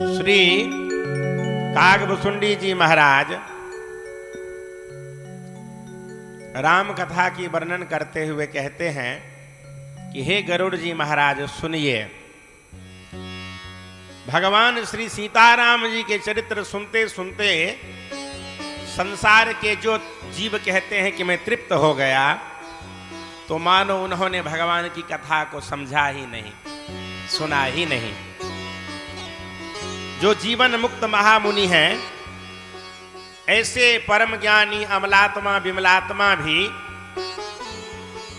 श्री कागभुसुंडी जी महाराज राम कथा की वर्णन करते हुए कहते हैं कि हे गरुड़ जी महाराज सुनिए। भगवान श्री सीताराम जी के चरित्र सुनते सुनते संसार के जो जीव कहते हैं कि मैं तृप्त हो गया, तो मानो उन्होंने भगवान की कथा को समझा ही नहीं, सुना ही नहीं। जो जीवन मुक्त महामुनि हैं, ऐसे परम ज्ञानी अमलात्मा विमलात्मा भी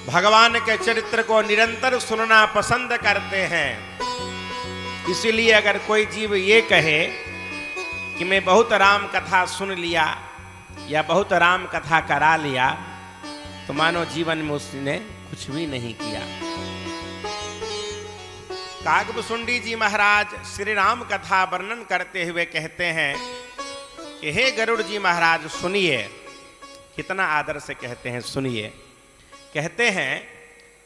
भगवान के चरित्र को निरंतर सुनना पसंद करते हैं। इसलिए अगर कोई जीव ये कहे कि मैं बहुत राम कथा सुन लिया या बहुत राम कथा करा लिया, तो मानो जीवन में उसने कुछ भी नहीं किया। कागभुसुंडी जी महाराज श्री राम कथा वर्णन करते हुए कहते हैं कि हे गरुड़ जी महाराज सुनिए। कितना आदर से कहते हैं, सुनिए। कहते हैं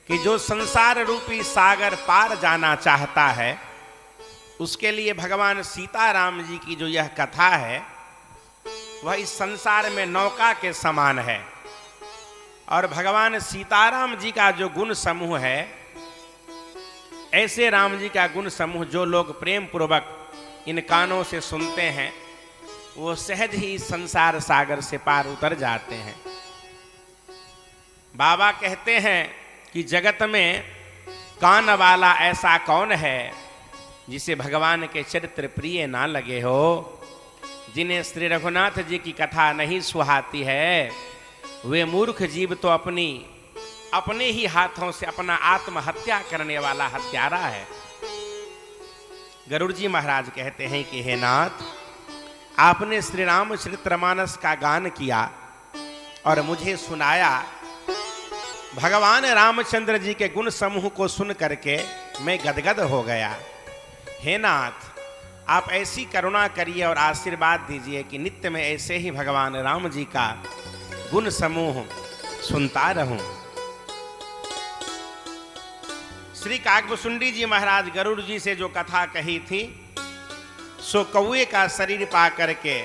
कि जो संसार रूपी सागर पार जाना चाहता है, उसके लिए भगवान सीताराम जी की जो यह कथा है वह इस संसार में नौका के समान है। और भगवान सीताराम जी का जो गुण समूह है, ऐसे राम जी का गुण समूह जो लोग प्रेम पूर्वक इन कानों से सुनते हैं, वो सहज ही संसार सागर से पार उतर जाते हैं। बाबा कहते हैं कि जगत में कान वाला ऐसा कौन है जिसे भगवान के चरित्र प्रिय ना लगे हो। जिन्हें श्री रघुनाथ जी की कथा नहीं सुहाती है, वे मूर्ख जीव तो अपने ही हाथों से अपना आत्महत्या करने वाला हत्यारा है। गरुड़ जी महाराज कहते हैं कि हे नाथ, आपने श्री रामचरितमानस का गान किया और मुझे सुनाया। भगवान रामचंद्र जी के गुण समूह को सुन करके मैं गदगद हो गया। हे नाथ, आप ऐसी करुणा करिए और आशीर्वाद दीजिए कि नित्य में ऐसे ही भगवान राम जी का गुण समूह सुनता रहूं। श्री कागभुसुंडी जी महाराज गरुड़ जी से जो कथा कही थी, सो कौए का शरीर पा करके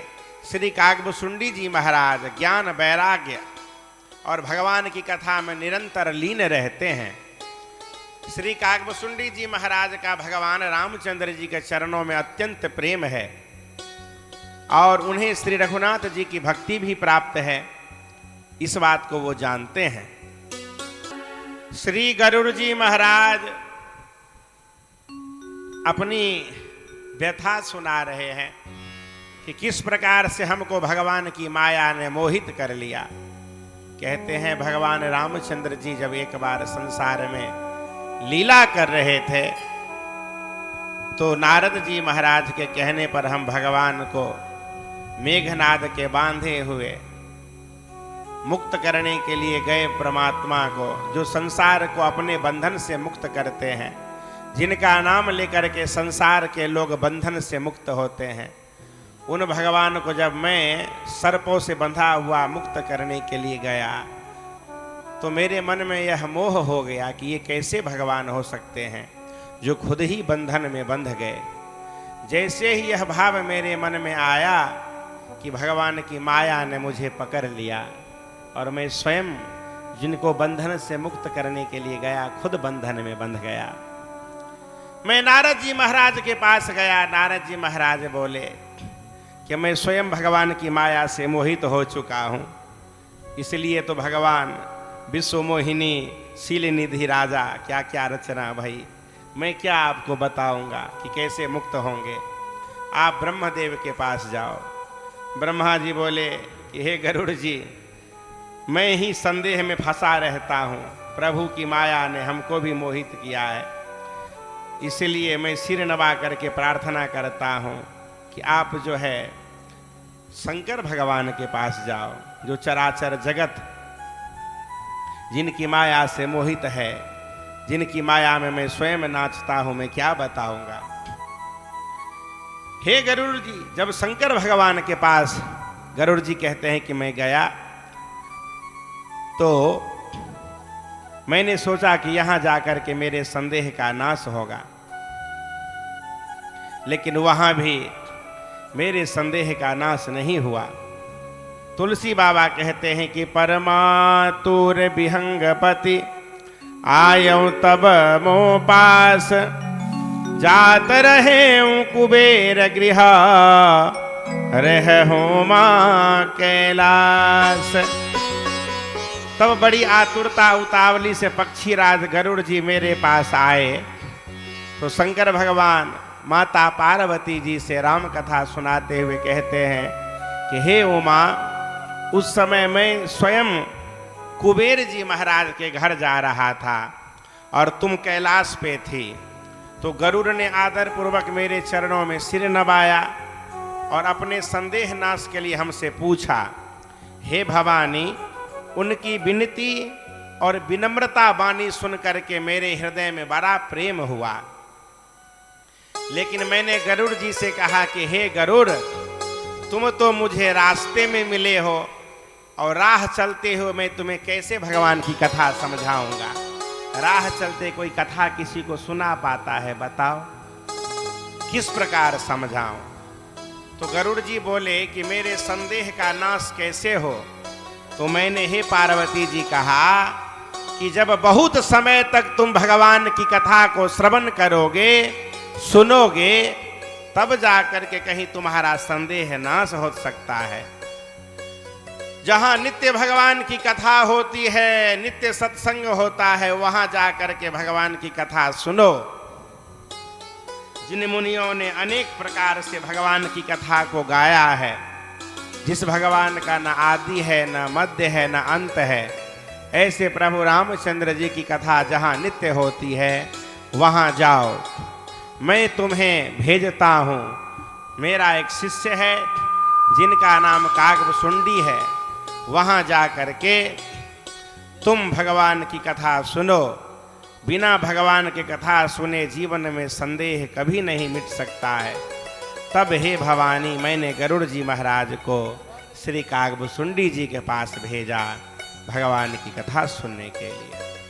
श्री कागभुसुंडी जी महाराज ज्ञान वैराग्य और भगवान की कथा में निरंतर लीन रहते हैं। श्री कागभुसुंडी जी महाराज का भगवान रामचंद्र जी के चरणों में अत्यंत प्रेम है और उन्हें श्री रघुनाथ जी की भक्ति भी प्राप्त है। इस बात को वो जानते हैं। श्री गरुड़ जी महाराज अपनी व्यथा सुना रहे हैं कि किस प्रकार से हमको भगवान की माया ने मोहित कर लिया। कहते हैं भगवान रामचंद्र जी जब एक बार संसार में लीला कर रहे थे, तो नारद जी महाराज के कहने पर हम भगवान को मेघनाद के बांधे हुए मुक्त करने के लिए गए। परमात्मा को, जो संसार को अपने बंधन से मुक्त करते हैं, जिनका नाम लेकर के संसार के लोग बंधन से मुक्त होते हैं, उन भगवान को जब मैं सर्पों से बंधा हुआ मुक्त करने के लिए गया, तो मेरे मन में यह मोह हो गया कि ये कैसे भगवान हो सकते हैं जो खुद ही बंधन में बंध गए। जैसे ही यह भाव मेरे मन में आया कि भगवान की माया ने मुझे पकड़ लिया और मैं स्वयं जिनको बंधन से मुक्त करने के लिए गया, खुद बंधन में बंध गया। मैं नारद जी महाराज के पास गया। नारद जी महाराज बोले कि मैं स्वयं भगवान की माया से मोहित हो चुका हूँ, इसलिए तो भगवान विश्व मोहिनी शील निधि राजा क्या क्या रचना भाई, मैं क्या आपको बताऊंगा कि कैसे मुक्त होंगे। आप ब्रह्मदेव के पास जाओ। ब्रह्मा जी बोले कि हे गरुड़ जी, मैं ही संदेह में फंसा रहता हूँ। प्रभु की माया ने हमको भी मोहित किया है, इसलिए मैं सिर नवा करके प्रार्थना करता हूँ कि आप जो है शंकर भगवान के पास जाओ, जो चराचर जगत जिनकी माया से मोहित है, जिनकी माया में मैं स्वयं नाचता हूँ, मैं क्या बताऊंगा। हे गरुड़ जी, जब शंकर भगवान के पास गरुड़ जी कहते हैं कि मैं गया, तो मैंने सोचा कि यहां जाकर के मेरे संदेह का नाश होगा। लेकिन वहां भी मेरे संदेह का नाश नहीं हुआ। तुलसी बाबा कहते हैं कि परमातुर विहंगपति आयौ तब मो पास, जात रहे कुबेर गृह रह होमा कैलाश। तब बड़ी आतुरता उतावली से पक्षीराज गरुड़ जी मेरे पास आए तो शंकर भगवान माता पार्वती जी से राम कथा सुनाते हुए कहते हैं कि हे उमा, उस समय मैं स्वयं कुबेर जी महाराज के घर जा रहा था और तुम कैलाश पे थी। तो गरुड़ ने आदर पूर्वक मेरे चरणों में सिर नवाया और अपने संदेह नाश के लिए हमसे पूछा। हे भवानी, उनकी विनती और विनम्रता वाणी सुन करके मेरे हृदय में बड़ा प्रेम हुआ। लेकिन मैंने गरुड़ जी से कहा कि हे गरुड़, तुम तो मुझे रास्ते में मिले हो और राह चलते हो मैं तुम्हें कैसे भगवान की कथा समझाऊंगा। राह चलते कोई कथा किसी को सुना पाता है, बताओ किस प्रकार समझाऊं। तो गरुड़ जी बोले कि मेरे संदेह का नाश कैसे हो। तो मैंने हे पार्वती जी कहा कि जब बहुत समय तक तुम भगवान की कथा को श्रवण करोगे, सुनोगे, तब जाकर के कहीं तुम्हारा संदेह नाश हो सकता है। जहां नित्य भगवान की कथा होती है, नित्य सत्संग होता है, वहां जाकर के भगवान की कथा सुनो। जिन मुनियों ने अनेक प्रकार से भगवान की कथा को गाया है, जिस भगवान का न आदि है, न मध्य है, न अंत है, ऐसे प्रभु रामचंद्र जी की कथा जहां नित्य होती है वहां जाओ। मैं तुम्हें भेजता हूँ। मेरा एक शिष्य है जिनका नाम कागभुसुंडी है, वहाँ जा कर के तुम भगवान की कथा सुनो। बिना भगवान की कथा सुने जीवन में संदेह कभी नहीं मिट सकता है। तब हे भवानी, मैंने गरुड़ जी महाराज को श्री कागभुसुंडी जी के पास भेजा भगवान की कथा सुनने के लिए।